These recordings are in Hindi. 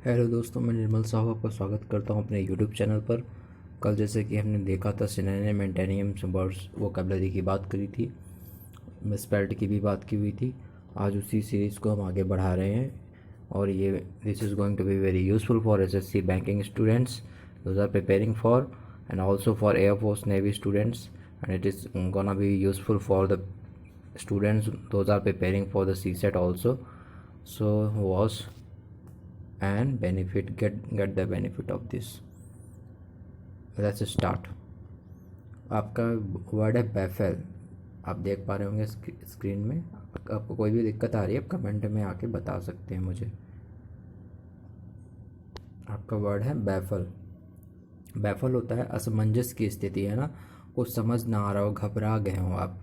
हेलो दोस्तों, मैं निर्मल साहू आपका स्वागत करता हूं अपने यूट्यूब चैनल पर। कल जैसे कि हमने देखा था सिनोनिम एंटोनिम्स वर्ड्स वोकैबुलरी की बात करी थी, मिसस्पेल्ड की भी बात की हुई थी। आज उसी सीरीज़ को हम आगे बढ़ा रहे हैं और ये this is going to be very useful for SSC banking students those are preparing for, and also for air force navy students, and it is gonna be useful for the students those are preparing for the CSAT also. So was and benefit get the benefit of this. Let's start. आपका वर्ड है बैफल। आप देख पा रहे होंगे स्क्रीन में। आपको कोई भी दिक्कत आ रही है आप कमेंट में आके बता सकते हैं मुझे। आपका वर्ड है बैफल। बैफल होता है असमंजस की स्थिति, है ना, कुछ समझ ना आ रहा हो, घबरा गए हो आप,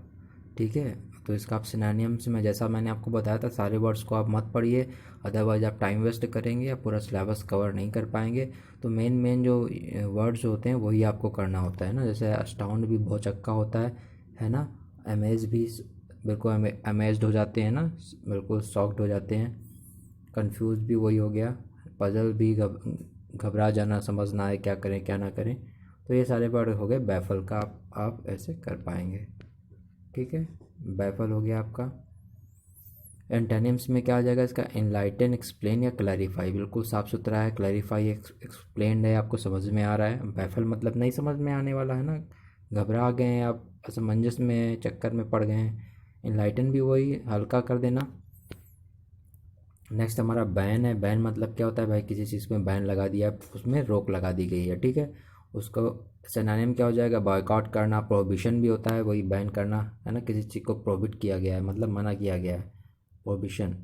ठीक है। तो इसका आप सिनोनिम्स में, जैसा मैंने आपको बताया था, सारे वर्ड्स को आप मत पढ़िए, अदरवाइज आप टाइम वेस्ट करेंगे या पूरा सिलेबस कवर नहीं कर पाएंगे। तो मेन मेन जो वर्ड्स होते हैं वही आपको करना होता है ना। जैसे अस्टाउंड भी भौचक्का होता है ना। अमेज भी बिल्कुल अमेज्ड हो जाते हैं ना, बिल्कुल शॉक्ड हो जाते हैं। कंफ्यूज भी वही हो गया। पजल भी घबरा जाना, समझ ना आए क्या करें क्या ना करें। तो ये सारे वर्ड हो गए बैफल का, आप ऐसे कर पाएंगे, ठीक है। बैफल हो गया आपका। एंटोनिम्स में क्या आ जाएगा इसका? एनलाइटन, एक्सप्लेन या क्लैरिफाई। बिल्कुल साफ सुथरा है। क्लैरिफाई, एक्सप्लेन है, आपको समझ में आ रहा है। बैफल मतलब नहीं समझ में आने वाला, है ना, घबरा गए हैं आप, असमंजस में, चक्कर में पड़ गए हैं। एनलाइटन भी वही, हल्का कर देना। नेक्स्ट हमारा बैन है। बैन मतलब क्या होता है भाई? किसी चीज़ में बैन लगा दिया, उसमें रोक लगा दी गई है, ठीक है। उसको सिनोनिम क्या हो जाएगा? बॉयकॉट करना। प्रोहिबिशन भी होता है वही, बैन करना, है ना, किसी चीज़ को प्रोहिबिट किया गया है, मतलब मना किया गया है, प्रोहिबिशन।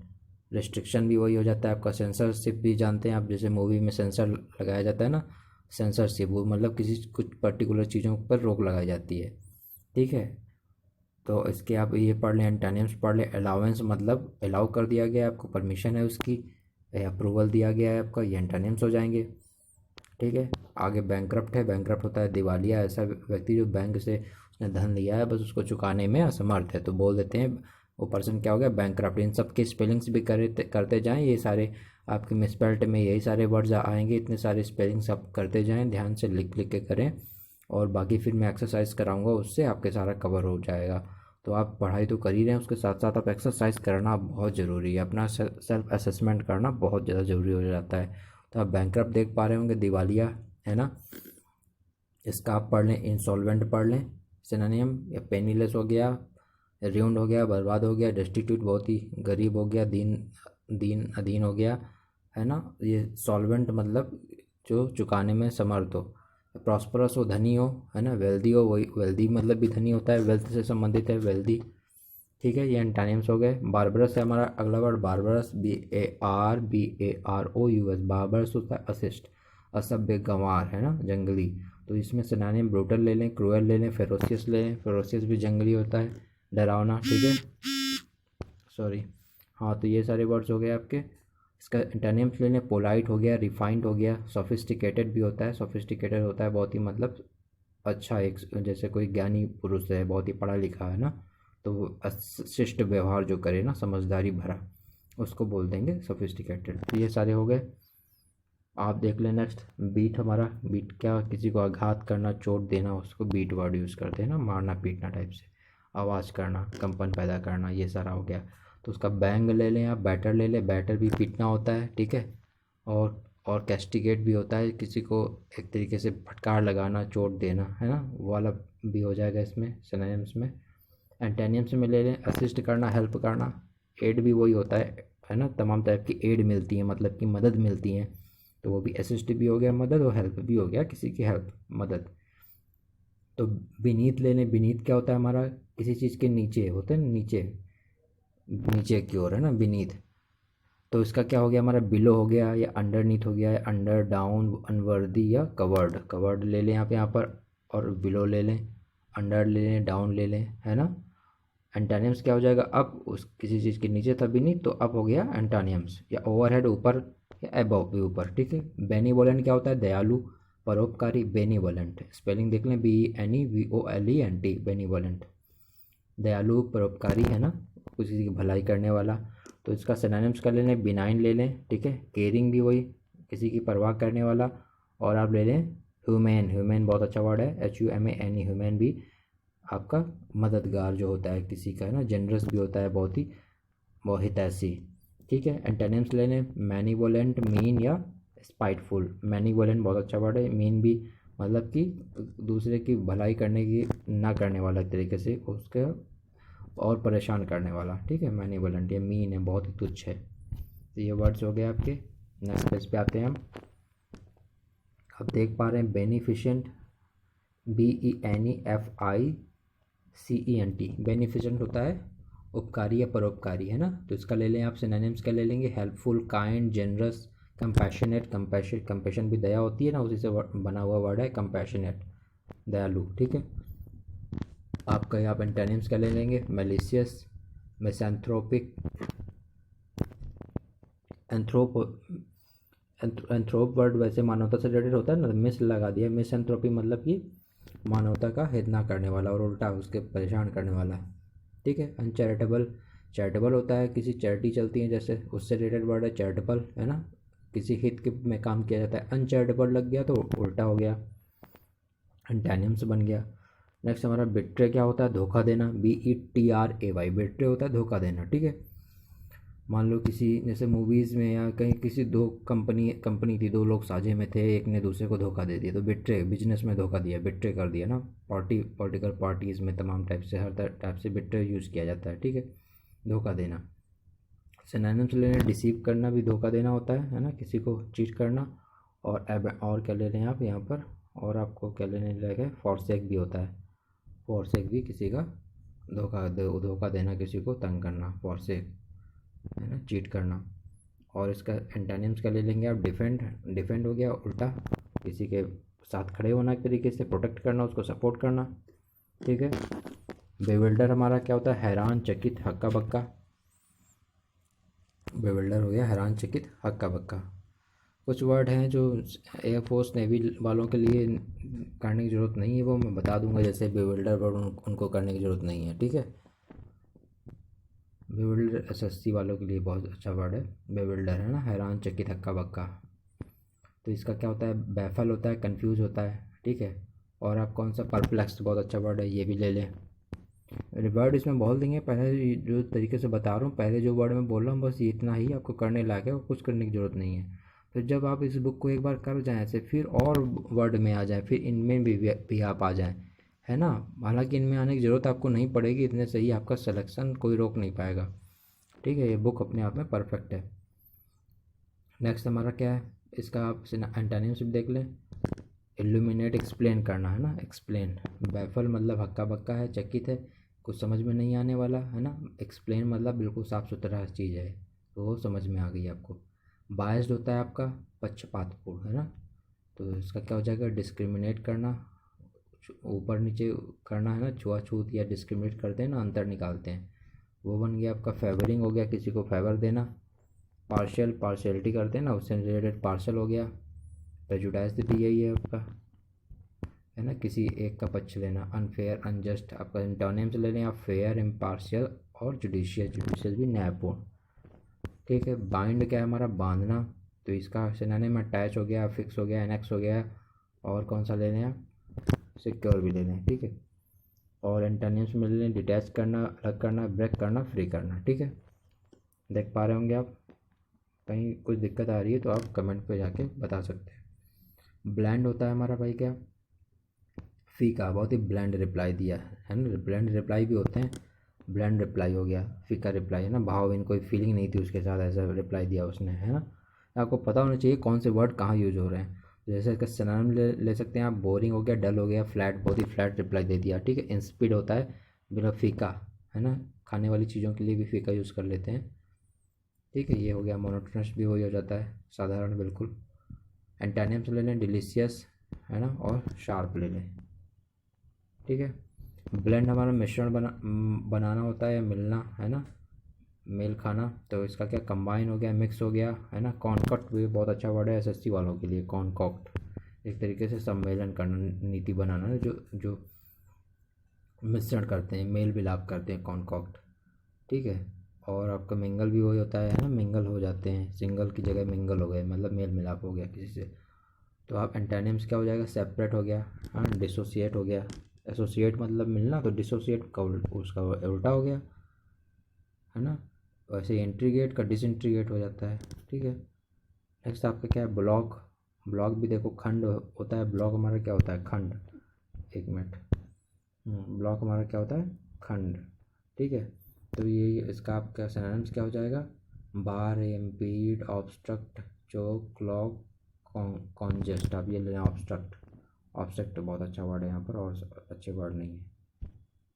रिस्ट्रिक्शन भी वही हो जाता है आपका। सेंसरशिप भी जानते हैं आप, जैसे मूवी में सेंसर लगाया जाता है ना, सेंसरशिप वो मतलब किसी कुछ पर्टिकुलर चीज़ों पर रोक लगाई जाती है, ठीक है। तो इसके आप ये पढ़ लें, एंटोनिम्स पढ़ लें। अलाउंस मतलब अलाउ कर दिया गया है आपको, परमिशन है उसकी, अप्रूवल दिया गया है आपका, ये एंटोनिम्स हो जाएंगे, ठीक है। आगे बैंकरप्ट है। बैंकरप्ट होता है दिवालिया, ऐसा व्यक्ति जो बैंक से उसने धन लिया है, बस उसको चुकाने में असमर्थ है, तो बोल देते हैं वो पर्सन क्या हो गया? बैंकरप्ट। इन सब के स्पेलिंग्स भी करते जाएं। ये सारे आपके मिसस्पेल्ड में यही सारे वर्ड्स आएंगे, इतने सारे स्पेलिंग्स आप करते जाएं, ध्यान से लिख लिख के करें। और बाकी फिर मैं एक्सरसाइज कराऊंगा, उससे आपके सारा कवर हो जाएगा। तो आप पढ़ाई तो कर ही रहे हैं, उसके साथ साथ आप एक्सरसाइज करना बहुत ज़रूरी है, अपना सेल्फ असेसमेंट करना बहुत ज़्यादा ज़रूरी हो जाता है। तो आप बैंकरप्ट देख पा रहे होंगे, दिवालिया, है ना। इसका आप पढ़ लें। इंसॉल्वेंट पढ़ लें सिनोनिम। या पेनीलेस हो गया, र्यून्ड हो गया, बर्बाद हो गया, डेस्टिट्यूट बहुत ही गरीब हो गया, दीन दीन अधीन हो गया, है ना। ये सॉल्वेंट मतलब जो चुकाने में समर्थ हो। प्रॉस्परस हो, धनी हो, है ना। वेल्दी हो, वही वेल्दी मतलब भी धनी होता है, वेल्थ से संबंधित है वेल्दी, ठीक है। ये एंटोनिम्स हो गए। बारबरस है हमारा अगला वर्ड। Barbarous, BARBAROUS। बारबरस होता है अशिष्ट, असभ्य, गंवार, है ना, जंगली। तो इसमें सिनोनिम ब्रूटल ले लें, क्रूअल ले लें, फेरोसियस ले लें। फेरोसियस भी जंगली होता है, डरावना, ठीक है, सॉरी। हाँ, तो ये सारे वर्ड्स हो गए आपके। इसका एंटोनिम्स ले लें। पोलाइट हो गया, रिफाइंड हो गया, सोफिस्टिकेटेड भी होता है। सोफिस्टिकेटेड होता है बहुत ही मतलब अच्छा, एक जैसे कोई ज्ञानी पुरुष है, बहुत ही पढ़ा लिखा है ना, तो वो शिष्ट व्यवहार जो करे ना, समझदारी भरा, उसको बोल देंगे सोफिस्टिकेटेड। तो ये सारे हो गए। आप देख लें नेक्स्ट। बीट हमारा, बीट क्या? किसी को आघात करना, चोट देना, उसको बीट वर्ड यूज़ करते हैं ना, मारना पीटना टाइप से, आवाज़ करना, कंपन पैदा करना, ये सारा हो गया। तो उसका बैंग ले लें आप। बैटर ले लें। बैटर भी पीटना होता है, ठीक है। और कैस्टिगेट भी होता है, किसी को एक तरीके से फटकार लगाना, चोट देना, है ना, वो वाला भी हो जाएगा इसमें सिनोनिम्स में। एंटोनिम्स में ले लें। असिस्ट करना, हेल्प करना। एड भी वही होता है ना, तमाम टाइप की एड मिलती है, मतलब कि मदद मिलती है, तो वो भी असिस्ट भी हो गया मदद, और हेल्प भी हो गया, किसी की हेल्प, मदद। तो बीनीथ ले लें। बीनीथ क्या होता है हमारा? किसी चीज़ के नीचे होता है ना, नीचे, नीचे की ओर, है ना, बीनीथ। तो इसका क्या हो गया हमारा? बिलो हो गया, या अंडरनीथ हो गया, या अंडर, डाउन, अनवर्दी, या कवर्ड। कवर्ड ले लें आप यहाँ पर, और बिलो ले लें, अंडर ले लें, डाउन ले लें, है ना। एंटोनिम्स क्या हो जाएगा? अप, उस किसी चीज़ के नीचे था बीनीथ, तो अप हो गया एंटोनिम्स। या ओवरहेड, ऊपर, या अबव भी ऊपर, ठीक है। बेनीवोलेंट क्या होता है? दयालु, परोपकारी, बेनीवोलेंट। स्पेलिंग देख लें, BENEVOLENT, बेनीवोलेंट, दयालु, परोपकारी, है ना, किसी की भलाई करने वाला। तो इसका सिनोनिम्स कर लें। बिनाइन ले लें, ठीक है। केयरिंग भी वही, किसी की परवाह करने वाला। और आप ले लें ह्यूमैन, ह्यूमैन बहुत अच्छा वर्ड है, HUMAN, ह्यूमैन भी आपका मददगार जो होता है किसी का, है ना, जनरस भी होता है, बहुत हितैषी। ठीक है, एंटोनिम्स ले लें, मैनिवोलेंट, मीन या स्पाइटफुल। मैनिवोलेंट बहुत अच्छा वर्ड है, मीन भी मतलब कि दूसरे की भलाई करने की ना करने वाला तरीके से उसके और परेशान करने वाला। ठीक है, मैनिवोलेंट, ये मीन है, बहुत ही तुच्छ है। तो ये वर्ड्स हो गए आपके। नेक्स्ट पेज पे आते हैं हम। आप देख पा रहे हैं बेनिफिशेंट, BENEFICENT। बेनिफिशेंट होता है उपकारी या परोपकारी, है ना। तो इसका ले लें आप सिनोनिम्स क्या ले लेंगे, helpful, kind, generous, compassionate. Compassion भी दया होती है ना, उसी से बना हुआ वर्ड है कंपैशनेट, दयालु। ठीक है, आपका यहाँ एंटोनिम्स क्या ले लेंगे, मैलिशियस, मिसैंथ्रोपिक, एंथ्रोप वर्ड वैसे मानवता से रिलेटेड होता है ना, मिस लगा दिया, मिसएंथ्रोपी मतलब कि मानवता का हित ना करने वाला और उल्टा उसके परेशान करने वाला। ठीक है, अनचैरिटेबल, चैरिटेबल होता है किसी चैरिटी चलती है जैसे, उससे रिलेटेड वर्ड है चैरिटेबल, है ना, किसी हित के में काम किया जाता है। अनचैरिटेबल लग गया तो उल्टा हो गया, एंटोनिम्स बन गया। नेक्स्ट हमारा बिट्रे क्या होता है, धोखा देना, BETRAY, बिट्रे होता है धोखा देना। ठीक है, मान लो किसी जैसे मूवीज़ में या कहीं किसी दो कंपनी थी, दो लोग साझे में थे, एक ने दूसरे को धोखा दे दिया, तो बिट्रे, बिजनेस में धोखा दिया, बिट्रे कर दिया ना। पॉलिटिकल पार्टीज़ में तमाम टाइप से, हर टाइप से बिट्रे यूज़ किया जाता है। ठीक है, धोखा देना। सिनोनिम्स ले लें, डिसीव करना भी धोखा देना होता है ना, किसी को चीट करना। और क्या ले लें आप यहाँ पर, और आपको क्या लेने लगेगा, फॉरसेक भी होता है, फॉरसेक भी किसी का धोखा देना, किसी को तंग करना, फॉरसेक, है ना, चीट करना। और इसका एंटोनिम्स क्या ले लेंगे आप, डिफेंड, डिफेंड हो गया उल्टा, किसी के साथ खड़े होना, एक तरीके से प्रोटेक्ट करना, उसको सपोर्ट करना। ठीक है, बेविल्डर हमारा क्या होता है, हैरान, चकित, हक्का बक्का। बेविल्डर हो गया हैरान, चकित, हक्का बक्का। कुछ वर्ड हैं जो एयरफोर्स नेवी वालों के लिए करने की ज़रूरत नहीं है, वो मैं बता दूंगा, जैसे बेविल्डर वर्ड उनको करने की ज़रूरत नहीं है। ठीक है, बेविल्डर SSC वालों के लिए बहुत अच्छा वर्ड है बेविल्डर, है ना, हैरान, चकित, हक्का बक्का। तो इसका क्या होता है, बैफल होता है, कंफ्यूज होता है। ठीक है, और आप कौन सा, परप्लेक्स, बहुत अच्छा वर्ड है, ये भी ले लें। वर्ड इसमें बहुत देंगे, पहले जो तरीके से बता रहा हूँ, पहले जो वर्ड मैं बोल रहा हूँ बस ये इतना ही आपको करने लायक है, और कुछ करने की ज़रूरत नहीं है। तो जब आप इस बुक को एक बार कर जाएँ ऐसे, फिर और वर्ड में आ जाएँ, फिर इनमें भी आप आ जाएँ, है ना। हालांकि इनमें आने की ज़रूरत आपको नहीं पड़ेगी, इतने सही आपका सिलेक्शन कोई रोक नहीं पाएगा। ठीक है, ये बुक अपने आप में परफेक्ट है। नेक्स्ट हमारा क्या है, इसका आप एंटोनिम्स भी देख लें। इल्यूमिनेट, एक्सप्लेन करना, है ना, एक्सप्लेन। बैफल मतलब हक्का बक्का है, चकित है, कुछ समझ में नहीं आने वाला, है ना। एक्सप्लेन मतलब बिल्कुल साफ़ सुथरा चीज़ है, तो वो समझ में आ गई आपको। बायस्ड होता है आपका पक्षपातपूर्ण, है ना। तो इसका क्या हो जाएगा, डिस्क्रिमिनेट करना, ऊपर नीचे करना, है ना, छुआछूत या डिस्क्रिमिनेट करते हैं ना, अंतर निकालते हैं, वो बन गया आपका। फेवरिंग हो गया, किसी को फेवर देना। पार्शियल, पार्शियलिटी करते हैं ना, उससे रिलेटेड पार्शियल हो गया। प्रेजुडाइज भी यही है आपका, है ना, किसी एक का पक्ष लेना। अनफेयर, अनजस्ट, आपका एंटोनिम्स ले लें आप, फेयर, इम्पार्शियल और जुडिशियल, जुडिशियल भी न्यायपूर्ण। ठीक है, बाइंड क्या है हमारा, बांधना, तो इसका सिनोनिम अटैच हो गया, फिक्स हो गया, एनेक्स हो गया। और कौन सा ले लें आप, सिक्योर भी ले लें। ठीक है, और एंटोनिम्स में ले लें, डिटैच करना, अलग करना, ब्रेक करना, फ्री करना। ठीक है, देख पा रहे होंगे आप, कहीं कुछ दिक्कत आ रही है तो आप कमेंट पे जाके बता सकते हैं। ब्लैंड होता है हमारा भाई क्या, फीका, बहुत ही ब्लैंड रिप्लाई दिया है ना, ब्लैंड रिप्लाई भी होते हैं, ब्लैंड रिप्लाई हो गया, फीका रिप्लाई, है ना, भावहीन, कोई फीलिंग नहीं थी उसके साथ, ऐसा रिप्लाई दिया उसने, है ना। आपको पता होना चाहिए कौन से वर्ड कहाँ यूज हो रहे हैं। जैसे इसका सिनोनिम ले सकते हैं आप, बोरिंग हो गया, डल हो गया, फ्लैट, बहुत ही फ्लैट रिप्लाई दे दिया। ठीक है, इंस्पिड होता है बिना, फीका, है ना, खाने वाली चीज़ों के लिए भी फीका यूज़ कर लेते हैं। ठीक है, ये हो गया। मोनोटोनस भी वही हो जाता है, साधारण बिल्कुल। एंटोनिम्स ले लें, डिलीशियस, है ना, और शार्प ले लें। ठीक है, ब्लेंड हमारा मिश्रण बनाना होता है, मिलना, है ना, मेल खाना। तो इसका क्या, कंबाइन हो गया, मिक्स हो गया, है ना। कॉन्कॉक्ट भी बहुत अच्छा वर्ड है SSC वालों के लिए, कॉन्कॉक्ट एक तरीके से सम्मेलन करना, नीति बनाना, जो जो मिश्रण करते हैं, मेल मिलाप करते हैं, कॉन्कॉक्ट। ठीक है, और आपका मिंगल भी वही होता है ना, मिंगल हो जाते हैं, सिंगल की जगह मिंगल हो गए, मतलब मेल मिलाप हो गया किसी से। तो आप एंटोनिम्स क्या हो जाएगा, सेपरेट हो गया, हाँ, डिसोसिएट हो गया। एसोसिएट मतलब मिलना, तो डिसोसिएट का उसका उल्टा हो गया, है ना। वैसे इंट्रीगेट का डिसइंट्रीगेट हो जाता है, ठीक है। नेक्स्ट आपका क्या है, ब्लॉक। ब्लॉक भी देखो खंड होता है, ब्लॉक हमारा क्या होता है, खंड। एक मिनट, ब्लॉक हमारा क्या होता है, खंड, ठीक है। तो ये इसका आपका सिनोनिम्स क्या हो जाएगा, बार, इम्पीड, ऑब्स्ट्रक्ट, चोक, क्लॉग, कॉन्जेस्ट। आप ये लेना ऑब्स्ट्रक्ट। ऑब्स्ट्रक्ट बहुत अच्छा वर्ड है यहाँ पर, और अच्छे वर्ड नहीं है,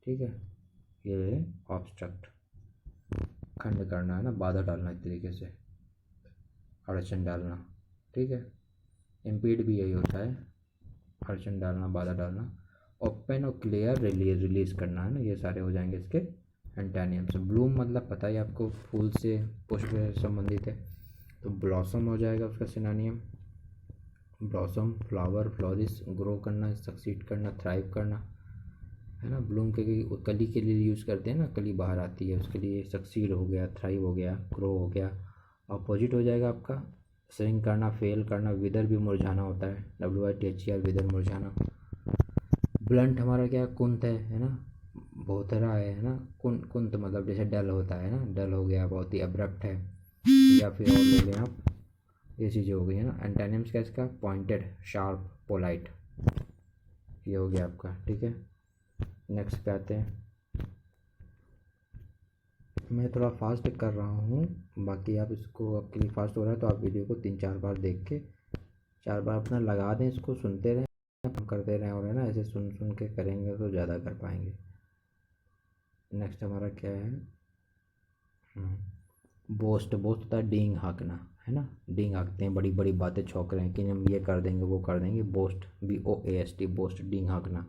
ठीक है। ये ले लें ऑब्स्ट्रक्ट, खंड करना है ना, बाधा डालना एक तरीके से, अड़चन डालना, ठीक है। इम्पीड भी यही होता है, अड़चन डालना, बाधा डालना। ओपन और क्लियर, रिलीज करना है ना, ये सारे हो जाएंगे इसके एंटोनिम्स। ब्लूम मतलब पता ही आपको, फूल से, पुष्प से संबंधित है। तो ब्लॉसम हो जाएगा उसका synonym. Blossom, flower, flourish, grow करना, सक्सीड करना, थ्राइव करना, है ना। ब्लूम के कली के लिए यूज़ करते हैं ना, कली बाहर आती है उसके लिए, सक्सीड हो गया, थ्राइव हो गया, ग्रो हो गया। अपोजिट हो जाएगा आपका श्रिंक करना, फेल करना, विदर भी मुरझाना होता है, WITHER, विदर, मुरझाना। ब्लंट हमारा क्या, कुंत है ना, भोथरा है ना, कुंत मतलब जैसे डल होता है ना, डल हो गया, बहुत ही अब्रप्ट है। या फिर और ले लें आप, ये चीज़ें हो गई है ना। एंटोनिम्स क्या इसका, पॉइंटेड, शार्प, पोलाइट, ये हो गया आपका, ठीक है। नेक्स्ट पे आते हैं। मैं थोड़ा फास्ट कर रहा हूँ, बाकी आप इसको, आपके लिए फास्ट हो रहा है तो आप वीडियो को 3-4 बार देख के, 4 बार अपना लगा दें, इसको सुनते रहें, हम करते रहें, और है ना ऐसे सुन सुन के करेंगे तो ज़्यादा कर पाएंगे। नेक्स्ट हमारा क्या है, बोस्ट। बोस्ट होता है डींग हाँकना, है ना, डींग हाँकते हैं, बड़ी बड़ी बातें छौंक रहे हैं कि हम ये कर देंगे, वो कर देंगे। बोस्ट, BOAST, बोस्ट, डींग हाँकना,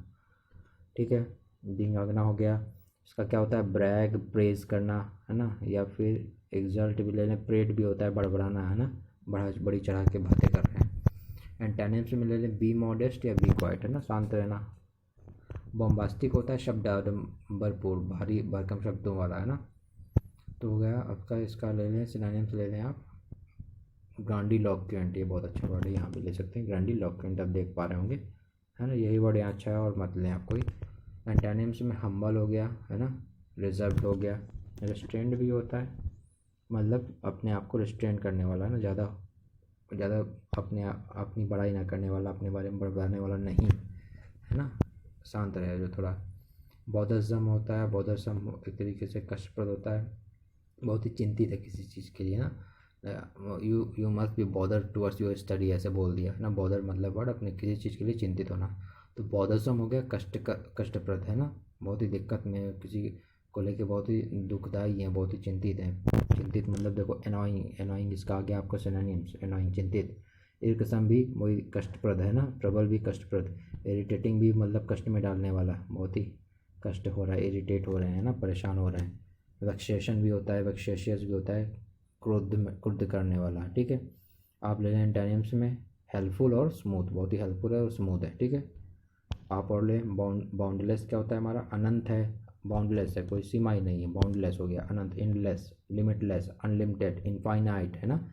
ठीक है। डींग हाँकना हो गया। इसका क्या होता है, ब्रैग, प्रेज करना, है ना, या फिर एग्जल्ट भी ले लें, प्रेड भी होता है बड़बड़ाना, है ना, बड़ी चढ़ा के बातें कर रहे हैं। एंटोनिम्स में ले लें, बी मॉडेस्ट या बी क्वाइट, है ना, शांत रहना। बॉम्बास्टिक होता है शब्द भरपूर, भारी भरकम शब्दों वाला, है ना। तो हो गया आपका, इसका ले लें सिनोनिम्स, ले लें आप, ग्रांडिलोक्वेंट, ये बहुत अच्छा वर्ड है, यहाँ पे ले सकते हैं ग्रांडिलोक्वेंट, आप देख पा रहे होंगे, है ना, यही वर्ड यहाँ अच्छा है, और मत लें आप कोई। एंटोनिम्स में हम्बल हो गया, है ना, रिजर्व्ड हो गया, रेस्ट्रेंड भी होता है, मतलब अपने आप को रिस्ट्रेंड करने वाला, है ना, ज़्यादा ज़्यादा अपनी बड़ाई ना करने वाला, अपने बारे में बड़बड़ाने वाला नहीं, है ना, शांत रहे जो थोड़ा। बौद्धिज्म होता है, बौद्धिज्म एक तरीके से कष्टप्रद होता है, बहुत ही चिंतित है किसी चीज़ के लिए ना। You must be bother towards your study, ऐसे बोल दिया है ना। बॉदर मतलब वर्ड, अपने किसी चीज़ के लिए चिंतित होना। तो बौद्धिज्म हो गया कष्टप्रद, है ना, बहुत ही दिक्कत में, किसी को लेके बहुत ही दुखदाई है, बहुत ही चिंतित है। चिंतित मतलब देखो एनॉइंग, एनॉइंग इसका आ गया आपका सिनोनिम्स, एनॉइंग, चिंतित। इरकसम भी वही कष्टप्रद, है ना, ट्रबल भी कष्टप्रद। इरिटेटिंग भी मतलब कष्ट में डालने वाला, बहुत ही कष्ट हो रहा है, इरिटेट हो रहे हैं ना, परेशान हो रहे हैं। वेक्सेशन भी होता है, वेक्सेशियस भी होता है, क्रुद्ध करने वाला, ठीक है। आप ले लें एंटोनिम्स में, हेल्पफुल और स्मूथ, बहुत ही हेल्पफुल है और स्मूथ है, ठीक है। आप और लें, बाउंडलेस क्या होता है हमारा, अनंत है, बाउंडलेस है, कोई सीमा ही नहीं है, बाउंडलेस हो गया, अनंत, इनलेस, लिमिटलेस, अनलिमिटेड, इनफाइनाइट, है ना,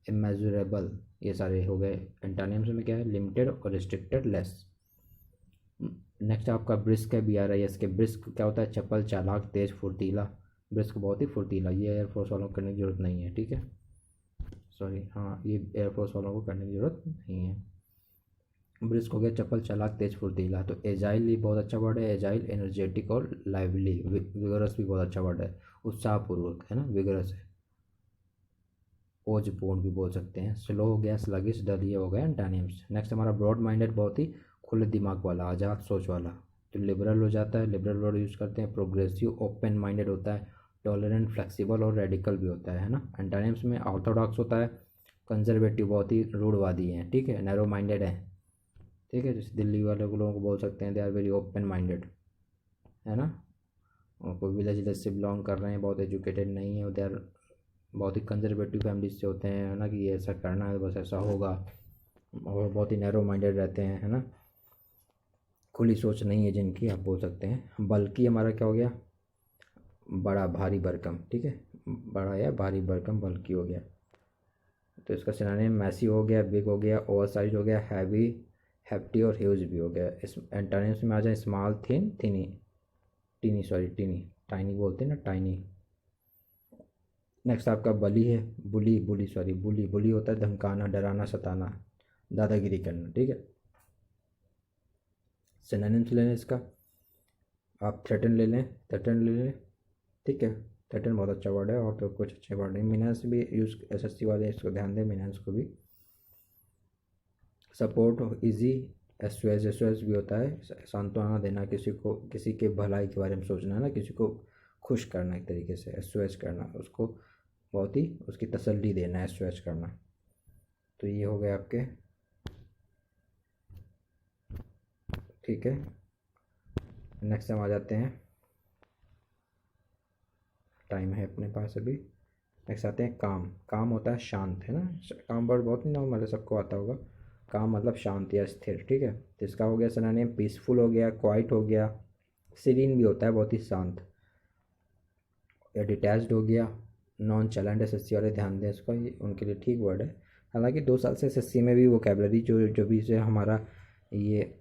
इमेजरेबल, ये सारे हो गए। एंटोनिम्स में क्या है, लिमिटेड और रिस्ट्रिक्टेड, लेस। नेक्स्ट आपका ब्रिस्क है, BRISK के। ब्रिस्क क्या होता है, चपल, चालाक, तेज, फुर्तीला। ब्रिस्क बहुत ही फुर्तीला, ये एयरफोर्स वालों को करने की ज़रूरत नहीं है, ठीक है, सॉरी, हाँ, ये एयरफोर्स वालों को करने की ज़रूरत नहीं है। ब्रिस्क हो गया चपल, चालाक, तेज, फुर्तीला। तो एजाइल भी बहुत अच्छा वर्ड है, एजाइल, एनर्जेटिक और लाइवली। विगरस भी बहुत अच्छा वर्ड है, उत्साहपूर्वक, है ना, विगरस है। ओजपूर्ण भी बोल सकते हैं। स्लो हो गया, स्लगिश, डल, ये हो गया एंटोनिम्स। नेक्स्ट हमारा ब्रॉड माइंडेड, बहुत ही खुले दिमाग वाला, आज़ाद सोच वाला। तो लिबरल हो जाता है, लिबरल वर्ड यूज़ करते हैं। प्रोग्रेसिव, ओपन माइंडेड होता है। टॉलरेंट, फ्लेक्सिबल और रेडिकल भी होता है ना। एंटोनिम्स में ऑर्थोडॉक्स होता है, कंजर्वेटिव, बहुत ही रूढ़वादी है, ठीक है, नैरो माइंडेड है, ठीक है, जैसे दिल्ली वाले लोगों को बोल सकते हैं, they are very open minded, है ना। और कोई विलेज विलेज से बिलोंग कर रहे हैं, बहुत एजुकेटेड नहीं है, दे आर बहुत ही कंजर्वेटिव फैमिली से होते हैं, है ना, कि ये ऐसा करना है बस ऐसा होगा, और बहुत ही नैरो माइंडेड रहते हैं, है ना, खुली सोच नहीं है जिनकी, आप बोल सकते हैं। बल्कि हमारा क्या हो गया, बड़ा, भारी भरकम, ठीक है, बड़ा या भारी भरकम बल्कि हो गया। तो इसका सिनोनिम मैसी हो गया, बिग हो गया, ओवर साइज हो गया, हैवी, हेफ्टी और ह्यूज भी हो गया। इस एंटोनिम्स में आ जाए small, thin, thinny, teeny, sorry teeny, tiny बोलते हैं ना, टाइनी। नेक्स्ट आपका बली है, बुली, बुली सॉरी बुली, बुली होता है धमकाना, डराना, सताना, दादागिरी करना, ठीक है। सिनोनिम्स ले लें इसका, आप थ्रेटन ले लें, थ्रेटन ले लें, ठीक है। थ्रेटन बहुत अच्छा वर्ड है, और तो कुछ अच्छे वर्ड नहीं। मीनांस भी यूज़, एसएससी वाले इसको ध्यान दें, मीनांस को भी। सपोर्ट, इजी, एसओएस, एसओएस भी होता है सांत्वना देना, किसी को, किसी के भलाई के बारे में सोचना है ना, किसी को खुश करना एक तरीके से, एसओएस करना, उसको बहुत ही उसकी तसल्ली देना, एसओएस करना। तो ये हो गए आपके, ठीक है। नेक्स्ट हम आ जाते हैं, टाइम है अपने पास अभी। नेक्स्ट आते हैं काम। काम होता है शांत, है ना, काम वर्ड बहुत ही नॉर्मल है, सबको आता होगा। काम मतलब शांत या स्थिर, ठीक है। तो इसका हो गया सिनोनिम, पीसफुल हो गया, क्वाइट हो गया, सीरीन भी होता है बहुत ही शांत, या डिटैच्ड हो गया। नॉन चैलेंट एसएससी वाले ध्यान दें इसको, ये उनके लिए ठीक वर्ड है। हालांकि 2 साल से एसएससी में भी वोकेबलरी जो भी से हमारा ये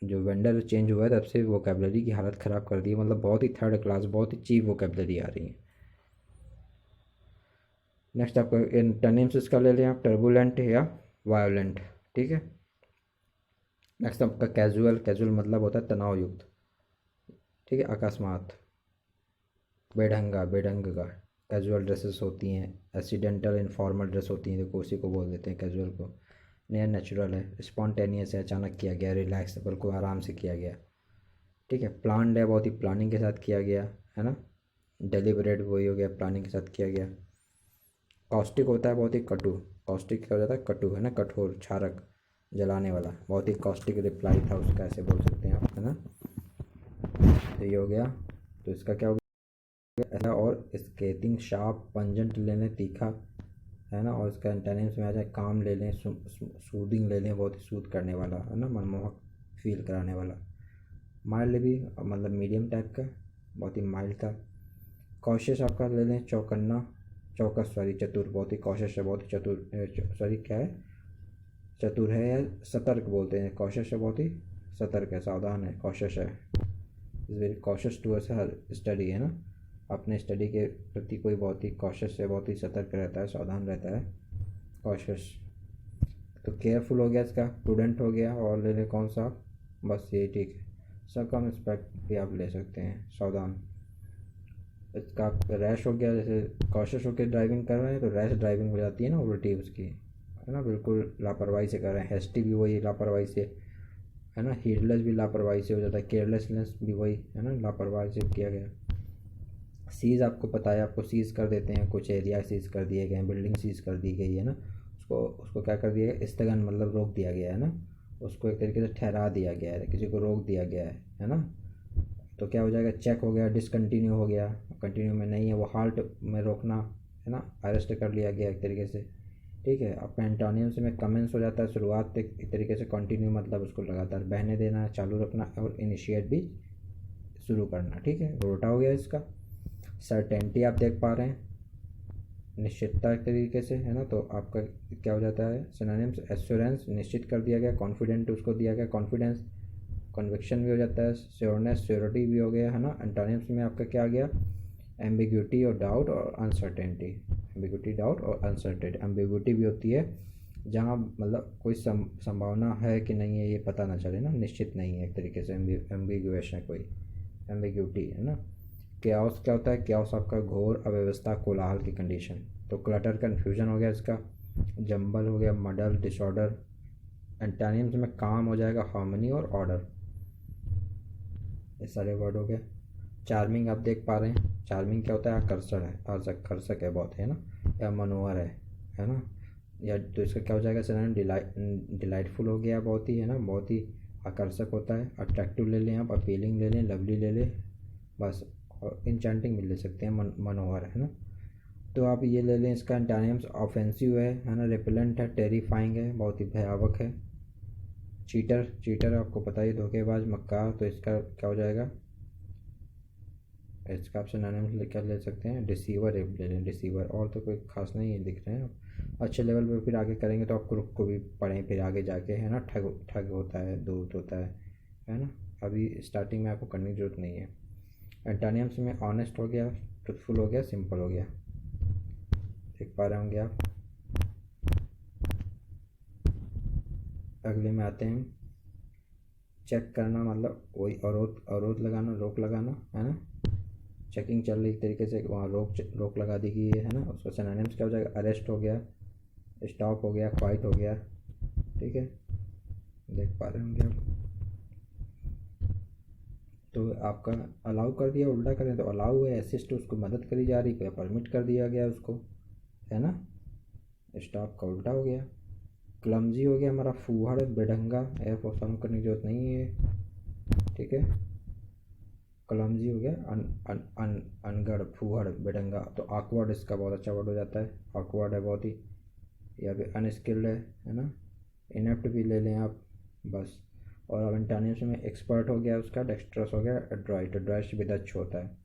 जो वेंडर चेंज हुआ है, तब से वोकेबलरी की हालत ख़राब कर दी है, मतलब बहुत ही थर्ड क्लास, बहुत ही चीप वोकेबलरी आ रही है। नेक्स्ट आपका एंटोनिम्स इसका ले लें आप, टर्बुलेंट या वायोलेंट, ठीक है। नेक्स्ट आपका कैजुअल, कैजुअल मतलब होता है तनाव युक्त, ठीक है, अकस्मात। बेढंगा, बेढंग का, कैजुअल ड्रेसेस होती हैं, एक्सीडेंटल इनफॉर्मल ड्रेस होती हैं, देखो उसी को बोल देते हैं कैजुअल को। नया नेचुरल है, स्पॉन्टेनियस है, अचानक किया गया, रिलैक्स है, बिल्कुल आराम से किया गया, ठीक है। प्लान्ड है, बहुत ही प्लानिंग के साथ किया गया, है ना। डेलिबरेट वही हो गया, प्लानिंग के साथ किया गया। कॉस्टिक होता है बहुत ही कटु, कॉस्टिक क्या हो जाता है, कटु, है ना, कठोर, क्षारक, जलाने वाला, बहुत ही कॉस्टिक रिप्लाई था उसका, ऐसे बोल सकते हैं आप, है ना। तो ये हो गया। तो इसका क्या हो गया ऐसा, और स्केटिंग, शार्प, पंजेंट ले लें, तीखा, है ना। और इसका एंटोनिम्स में आ जाए काम ले लें, सूदिंग ले लें, बहुत ही सूद करने वाला, है ना, मनमोहक फील कराने वाला। माइल्ड भी मतलब मीडियम टाइप का, बहुत ही माइल्ड था। कॉशियस आपका ले लें, चौकन्ना, चौकस सॉरी चतुर, बहुत ही कॉशियस है, बहुत ही चतुर, सॉरी क्या है, चतुर है या सतर्क बोलते हैं, कॉशियस है, बहुत ही सतर्क है, सावधान है, कॉशियस है, is very cautious towards her study, है ना। अपने स्टडी के प्रति कोई बहुत ही कॉशियस है, बहुत ही सतर्क रहता है, सावधान रहता है, कॉशियस। तो केयरफुल हो गया इसका, प्रूडेंट हो गया, और ले लें कौन सा, बस यही ठीक है। सर्कमस्पेक्ट भी आप ले सकते हैं, सावधान। इसका रैश हो गया, जैसे कॉशियस होकर ड्राइविंग कर रहे हैं तो रैश ड्राइविंग हो जाती है ना, उल्टी उसकी, है ना, बिल्कुल लापरवाही से कर रहे हैं। हेस्टी भी वही लापरवाही से, है ना। हीडलेस भी लापरवाही से हो जाता है, केयरलेसनेस भी वही, है ना, लापरवाही से किया गया। सीज़ आपको पता है, आपको सीज़ कर देते हैं, कुछ एरिया सीज़ कर दिए गए हैं, बिल्डिंग सीज़ कर दी गई है ना, उसको उसको क्या कर दिया गया, स्थगन मतलब रोक दिया गया है ना, उसको एक तरीके से ठहरा दिया गया है, किसी को रोक दिया गया है ना। तो क्या हो जाएगा, चेक हो गया, डिसकंटिन्यू हो गया, कंटिन्यू में नहीं है वो, हाल्ट में रोकना, है ना, अरेस्ट कर लिया गया एक तरीके से, ठीक है। आपका एंटोनिम्स में कमेंस हो जाता है, शुरुआत एक तरीके से, कंटिन्यू मतलब उसको लगातार बहने देना, चालू रखना, और इनिशिएट भी शुरू करना, ठीक है। उल्टा हो गया इसका। सर्टेनिटी आप देख पा रहे हैं, निश्चितता एक तरीके से, है ना। तो आपका क्या हो जाता है, सिनोनिम्स, एश्योरेंस, निश्चित कर दिया गया, कॉन्फिडेंट उसको दिया गया, कॉन्फिडेंस, कन्विक्शन भी हो जाता है, श्योरनेस, श्योरिटी भी हो गया, है ना। एंटोनिम्स में आपका क्या आ गया, एम्बिग्यूटी और डाउट और अनसर्टेनिटी, एम्बिग्यूटी, डाउट और अनसर्टेनिटी। एम्बिग्यूटी भी होती है जहाँ मतलब कोई संभावना है कि नहीं है, ये पता ना चले ना, निश्चित नहीं है एक तरीके से, एम्बिगुएस है कोई, एम्बिग्यूटी, है ना। क्याओस क्या होता है, क्याओस आपका घोर, अव्यवस्था, कोलाहल की कंडीशन। तो क्लटर, कन्फ्यूजन हो गया इसका। जंबल हो गया, मडल, डिसऑर्डर। एंटोनिम्स में काम हो जाएगा, हार्मनी और ऑर्डर, ये सारे वर्ड हो गए। चार्मिंग आप देख पा रहे हैं, चार्मिंग क्या होता है, आकर्षण है, आकर्षक है बहुत, है ना, या मनोहर है ना। या तो इसका क्या हो जाएगा सिनोनिम, डिलाइटफुल हो गया, बहुत ही, है ना, बहुत ही आकर्षक होता है। अट्रैक्टिव ले लें आप, अपीलिंग ले लें, लवली ले लें, बस। और इंचेंटिंग भी ले सकते हैं, मनोहर, है ना। तो आप ये ले लें, इसका एंटोनिम्स ऑफेंसिव है ना, रिपेलेंट है, टेरिफाइंग है, बहुत ही भयावक है। चीटर, चीटर आपको पता ही, धोखेबाज, मक्कार। तो इसका क्या हो जाएगा, इसका आप सिनोनिम क्या ले सकते हैं, डिसीवर एक ले लें, डिसीवर। और तो कोई खास नहीं है दिख रहे हैं आप। अच्छे लेवल पे फिर आगे करेंगे तो आपको रुक को भी पढ़ें फिर आगे जाके, है ना। ठग ठग होता है, दूत होता है ना। अभी स्टार्टिंग में आपको करने की ज़रूरत नहीं है। एंटोनिम्स में ऑनेस्ट हो गया, ट्रुथफुल हो गया, सिंपल हो गया, देख पा रहे होंगे आप। अगले में आते हैं, चेक करना मतलब वही अवरोध लगाना, रोक लगाना, है ना। चेकिंग चल रही एक तरीके से, वहाँ रोक लगा दी गई है ना। उसका सिनोनिम्स क्या हो जाएगा, अरेस्ट हो गया, स्टॉप हो गया, क्वाइट हो गया, ठीक है, देख पा रहे होंगे आप। तो आपका अलाउ कर दिया, उल्टा करें तो अलाउ है, असिस्ट उसको मदद करी जा रही है, परमिट कर दिया गया उसको, है ना। स्टॉप का उल्टा हो गया। क्लमजी हो गया हमारा फूहड़, बेढंगा, एफ और सम करने की जरूरत नहीं है, ठीक है। क्लमजी हो गया अनगढ़, फूहड़, बेढंगा। तो ऑकवर्ड इसका बहुत अच्छा वर्ड हो जाता है, ऑकवर्ड है बहुत ही, या फिर अनस्किल्ड है ना। इनेप्ट भी ले लें आप, बस। और अब एंटोनिम्स में एक्सपर्ट हो गया उसका, डेक्स्ट्रस हो गया, एड्रॉइट। एड्रॉइट भी दक्ष होता है,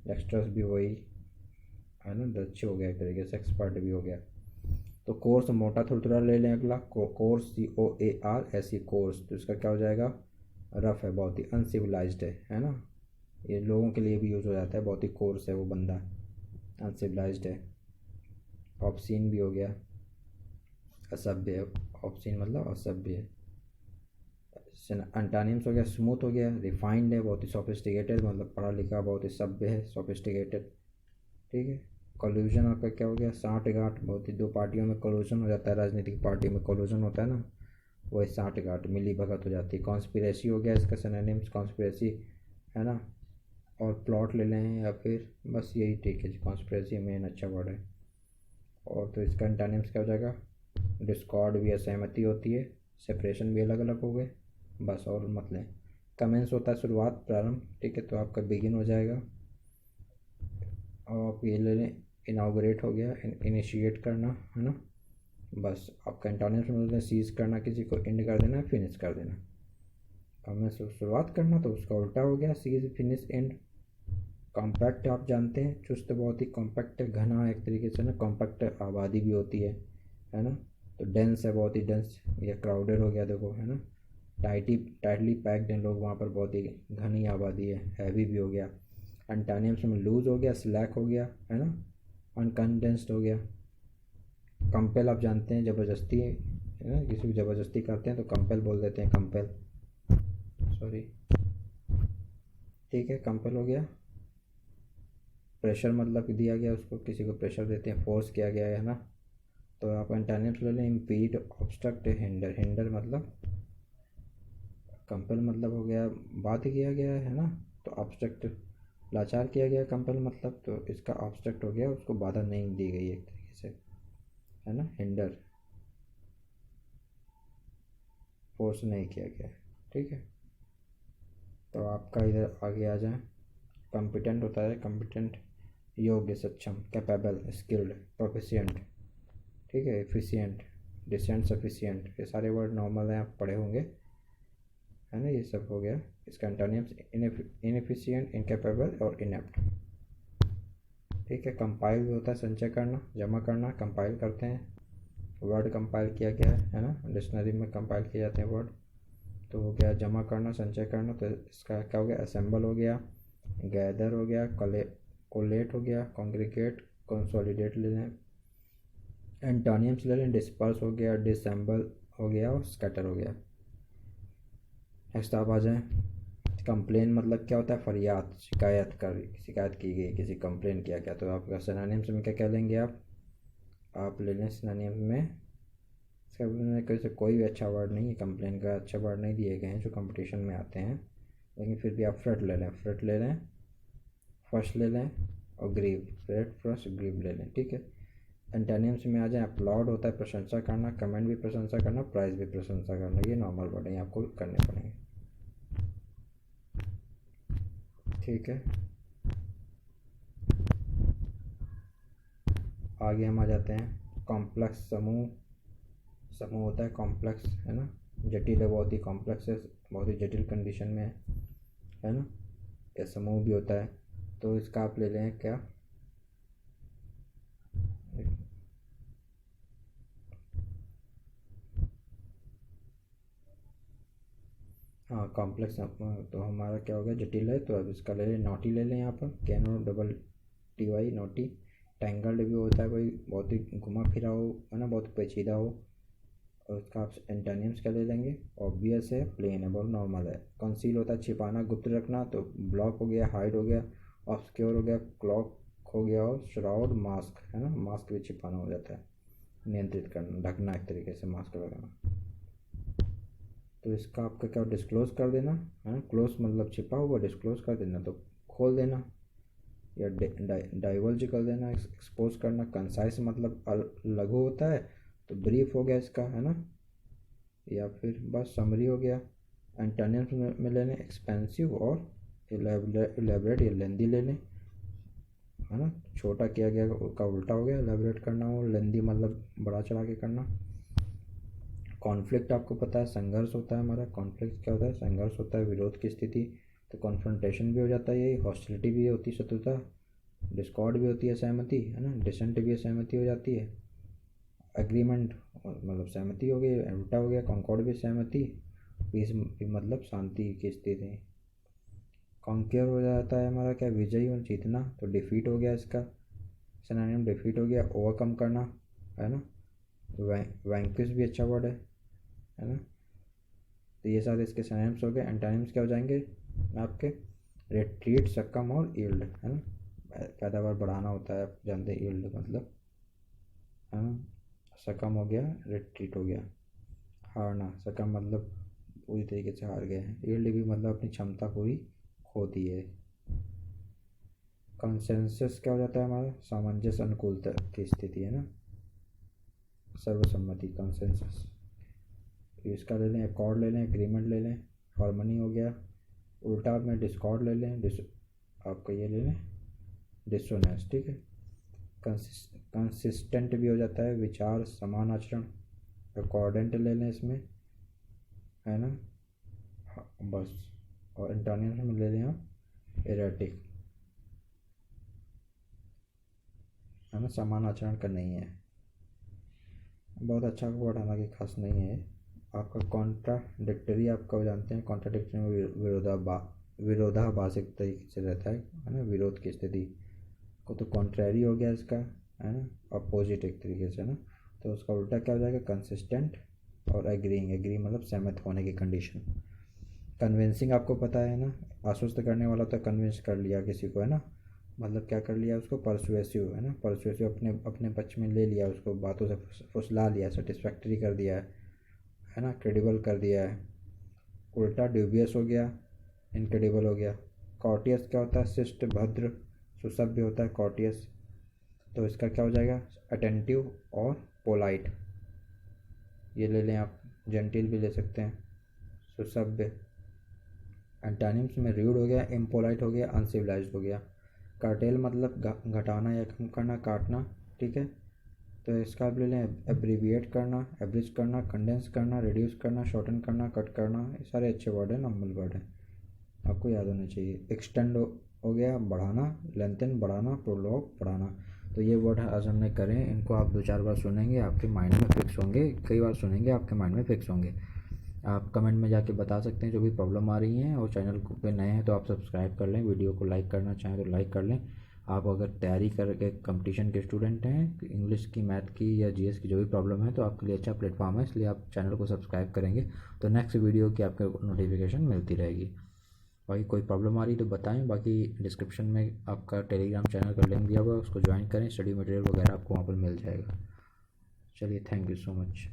डेक्स्ट्रस भी वही है ना, दक्ष हो गया एक तरीके से, एक्सपर्ट भी हो गया। तो कोर्स मोटा थुरथुरा ले लें अगला, कोर्स, COAR, कोर्स। तो इसका क्या हो जाएगा, रफ है, बहुत ही अनसिविलाइज्ड है ना। ये लोगों के लिए भी यूज़ हो जाता है, बहुत ही कोर्स है वो बंदा, अनसिविलाइज्ड है। ऑब्सीन भी हो गया, असभ्य है, ऑब्सीन मतलब असभ्य है। एंटोनिम्स हो गया, स्मूथ हो गया, रिफाइंड है, बहुत ही सोफिस्टिकेटेड, मतलब पढ़ा लिखा, बहुत ही सभ्य है, सोफिस्टिकेटेड, ठीक है। कोल्यूशन आपका क्या हो गया, साठगांठ, बहुत ही दो पार्टियों में कोल्यूशन हो जाता है, राजनीतिक पार्टी में कोल्यूशन होता है ना, वही साठगांठ, मिली भगत हो जाती है। कॉन्स्पिरेसी हो गया इसका सिनोनिम्स, कॉन्स्पिरेसी, है ना। और प्लॉट ले लें या फिर बस यही ठीक है जी, कॉन्स्पिरेसी मेन अच्छा वर्ड है। और तो इसका एंटोनिम्स क्या हो जाएगा, डिस्कॉर्ड भी, असहमति होती है, सेपरेशन भी अलग अलग हो गए, बस। और मत लें। कमेंस होता है शुरुआत, प्रारंभ, ठीक है, तो आपका बिगिन हो जाएगा। और आप ये ले लें, इनाग्रेट हो गया, इनिशिएट करना, है ना, बस। आपका एंटोनिम्स में सीज करना, किसी को एंड कर देना, फिनिश कर देना। कमेंस शुरुआत करना तो उसका उल्टा हो गया, सीज, फिनिश, एंड। कॉम्पैक्ट आप जानते हैं, चुस्त, बहुत ही कॉम्पैक्ट, घना एक तरीके से ना, कॉम्पैक्ट आबादी भी होती है ना। तो डेंस है, बहुत ही डेंस, या क्राउडेड हो गया, देखो, है ना। टाइटली पैक्ड हैं लोग वहाँ पर, बहुत ही घनी आबादी है, हैवी भी हो गया। एंटोनिम्स में लूज हो गया, स्लैक हो गया, है ना, अनकंडेंस्ड हो गया। कंपेल आप जानते हैं, ज़बरदस्ती है ना, किसी को ज़बरदस्ती करते हैं तो कंपेल बोल देते हैं, कंपेल, सॉरी, ठीक है, कंपेल हो गया। प्रेशर मतलब दिया गया उसको, किसी को प्रेशर देते हैं, फोर्स किया गया है ना। तो आप एंटोनिम्स ले लें, इम्पीड, ऑब्स्ट्रक्ट, हिंडर। हिंडर मतलब, कंपेल मतलब हो गया बाध्य किया गया है ना। तो ऑब्स्ट्रक्ट, लाचार किया गया, कंपेल मतलब, तो इसका ऑब्स्ट्रक्ट हो गया, उसको बाधा नहीं दी गई एक तरीके से, है ना। हिंडर, फोर्स नहीं किया गया, ठीक है। तो आपका इधर आगे आ जाए, कॉम्पिटेंट होता है, कॉम्पिटेंट, योग्य, सक्षम, कैपेबल, स्किल्ड, प्रोफिशिएंट, ठीक है, एफिशिएंट, डिसेंट, सफिशिएंट। ये सारे वर्ड नॉर्मल हैं, आप पढ़े होंगे, है ना। ये सब हो गया। इसका एंटोनिम्स इनएफिशिएंट, इनकैपेबल और इनेप्ट, ठीक है। कंपाइल भी होता है, संचय करना, जमा करना, कंपाइल करते हैं, वर्ड कंपाइल किया गया है ना, डिक्शनरी में कंपाइल किए जाते हैं वर्ड। तो हो गया जमा करना, संचय करना। तो इसका क्या हो गया, असेंबल हो गया, गैदर हो गया, कोलेट हो गया, कॉन्ग्रीगेट, कंसोलिडेट ले लें। एंटोनिम्स ले लें, डिस्पर्स हो गया, डिसम्बल हो गया, और स्कैटर हो गया। नेक्स्ट आप आ जाएँ, कंप्लेन मतलब क्या होता है, फरियाद, शिकायत की गई, किसी कंप्लेन किया गया। तो आपका सिनोनिम्स में क्या कह लेंगे आप ले लें सिनोनिम्स में, इसका कोई भी अच्छा वर्ड नहीं है, कंप्लेन का अच्छा वर्ड नहीं दिए गए हैं जो कंपटीशन में आते हैं, लेकिन फिर भी आप फ्रट ले लें, फर्स्ट ले लें, और ग्रीव, फ्रट, फर्स्ट, ग्रीव ले लें, ठीक है। एंटोनिम्स में आ जाए, अपलॉड होता है प्रशंसा करना, कमेंट भी प्रशंसा करना, प्राइज़ भी प्रशंसा करना। ये नॉर्मल वर्ड है, आपको करने पड़ेंगे, ठीक है। आगे हम आ जाते हैं, कॉम्प्लेक्स, समूह होता है कॉम्प्लेक्स, है ना, जटिल है, बहुत ही कॉम्प्लेक्स है, बहुत ही जटिल कंडीशन में है ना। या समूह भी होता है। तो इसका आप ले लें क्या, हाँ कॉम्प्लेक्स। तो हमारा क्या हो गया, जटिल है, तो अब इसका ले लें नॉटी ले लें यहाँ पर, K N O double T Y knotty. Tangled भी होता है कोई बहुत ही घुमा फिरा हो, है ना, बहुत पेचीदा हो, और उसका आप एंटोनिम्स क्या ले लेंगे। ऑब्वियस है, प्लेन है, बहुत नॉर्मल है। कंसील होता है छिपाना, गुप्त रखना, तो ब्लॉक हो गया, हाइड हो गया, ऑब्सक्योर हो गया, क्लॉक हो गया, और श्राउड मास्क, है ना, मास्क भी छिपाना हो जाता है, नियंत्रित करना, ढकना एक तरीके से, मास्क लगाना। तो इसका आपका क्या, डिस्क्लोज कर देना, है ना, क्लोज मतलब छिपा हुआ, डिस्क्लोज कर देना तो खोल देना, या डाइवर्ज कर देना, एक्सपोज करना। कंसाइज मतलब लघु होता है, तो ब्रीफ हो गया इसका, है ना, या फिर बस समरी हो गया। एंटोनिम्स में लेने एक्सपेंसिव और इलेबरेट या लेंदी ले लें, है ना, छोटा किया गया का उल्टा हो गया, इलेबरेट करना, और लेंदी मतलब बड़ा चढ़ा के करना। कॉन्फ्लिक्ट आपको पता है, संघर्ष होता है हमारा। कॉन्फ्लिक्ट क्या होता है, संघर्ष होता है, विरोध की स्थिति। तो कॉन्फ्रंटेशन भी हो जाता है यही, हॉस्टिलिटी भी होती है, शत्रुता। डिस्कॉर्ड भी होती है, सहमति, है ना, डिसेंट भी सहमति हो जाती है। एग्रीमेंट मतलब सहमति हो गई, उल्टा हो गया, कॉन्कॉर्ड भी सहमति। पीस भी मतलब शांति की स्थिति। कॉन्क्योर हो जाता है हमारा क्या, विजयी और जीतना। तो डिफीट हो गया इसका सिनोनिम, डिफीट हो गया, ओवरकम करना, है ना। वैंक्विश भी अच्छा वर्ड है ना। तो ये सारे इसके सिनोनिम्स हो गए। एंटोनिम्स क्या हो जाएंगे आपके, रिट्रीट, सक्कम और यील्ड, है ना। पैदावार बढ़ाना होता है, आप जानते हैं, यील्ड मतलब, है ना। सक्कम हो गया, रिट्रीट हो गया, हारना। सक्कम मतलब पूरी तरीके से हार गए हैं, यील्ड भी मतलब अपनी क्षमता पूरी खो दी है। कंसेंसस क्या हो जाता है हमारा, सामंजस्य, अनुकूलता की स्थिति, है ना, सर्वसम्मति, कंसेंसस। इसका ले लें, अकॉर्ड ले लें, एग्रीमेंट ले लें, हार्मनी हो गया। उल्टा में डिस्कॉर्ड ले लें, आपका ये ले लें, डिसोनेंस, ठीक है। कंसिस्टेंट भी हो जाता है, विचार समान आचरण। अकॉर्डेंट ले लें इसमें, है ना, हाँ, बस। और एंटोनिम्स में ले लें आप एरेटिक, है ना, समान आचरण का नहीं है। बहुत अच्छा वर्ड, हालांकि खास नहीं है। आपका कॉन्ट्राडिक्टरी आपका हो जानते हैं, कॉन्ट्राडिक्टरी में विरोधाभासिक तरीके से रहता है ना, विरोध की स्थिति को। तो कॉन्ट्रैरी हो गया इसका, है ना, अपोजिट एक तरीके से ना। तो उसका उल्टा क्या हो जाएगा, कंसिस्टेंट और एग्रीइंग। एग्री मतलब सहमत होने की कंडीशन। कन्विंसिंग आपको पता है ना, आश्वस्त करने वाला, तो कन्विंस कर लिया किसी को, है ना, मतलब क्या कर लिया उसको, परसुएसिव, है ना, परसुएसिव, अपने अपने पक्ष में ले लिया उसको, बातों से फुसला लिया, सेटिस्फैक्ट्री कर दिया है ना, क्रेडिबल कर दिया है। उल्टा ड्यूबियस हो गया, इनक्रेडिबल हो गया। कॉर्टियस क्या होता है, शिष्ट, भद्र, सुसभ्य होता है कॉर्टियस। तो इसका क्या हो जाएगा, अटेंटिव और पोलाइट, ये ले लें आप। जेंटिल भी ले सकते हैं, सुसभ्य। एंटोनिम्स में र्यूड हो गया, इम्पोलाइट हो गया, अनसिविलाइज्ड हो गया। कर्टेल मतलब घटाना या कम करना, काटना, ठीक है। तो इसका आप ले लें, एब्रीविएट करना, एब्रिज करना, कंडेंस करना, रिड्यूस करना, शॉर्टन करना, कट करना। ये सारे अच्छे वर्ड हैं, नॉर्मल वर्ड हैं, आपको याद होने चाहिए। एक्सटेंड हो गया, बढ़ाना, लेंथन बढ़ाना, प्रोलॉग बढ़ाना। तो ये वर्ड आज हमने करें, इनको आप 2-4 बार सुनेंगे, आपके माइंड में फिक्स होंगे, कई बार सुनेंगे, आपके माइंड में फिक्स होंगे। आप कमेंट में जाके बता सकते हैं जो भी प्रॉब्लम आ रही हैं, और चैनल को पे नए हैं तो आप सब्सक्राइब कर लें, वीडियो को लाइक करना चाहें तो लाइक कर लें। आप अगर तैयारी करके कंपटीशन के स्टूडेंट हैं, इंग्लिश की, मैथ की या जीएस की जो भी प्रॉब्लम है, तो आपके लिए अच्छा प्लेटफॉर्म है, इसलिए आप चैनल को सब्सक्राइब करेंगे तो नेक्स्ट वीडियो की आपको नोटिफिकेशन मिलती रहेगी। बाकी कोई प्रॉब्लम आ रही तो बताएं। बाकी डिस्क्रिप्शन में आपका टेलीग्राम चैनल का लिंक दिया हुआ है, उसको ज्वाइन करें, स्टडी मटेरियल वगैरह आपको वहाँ पर मिल जाएगा। चलिए, थैंक यू सो मच।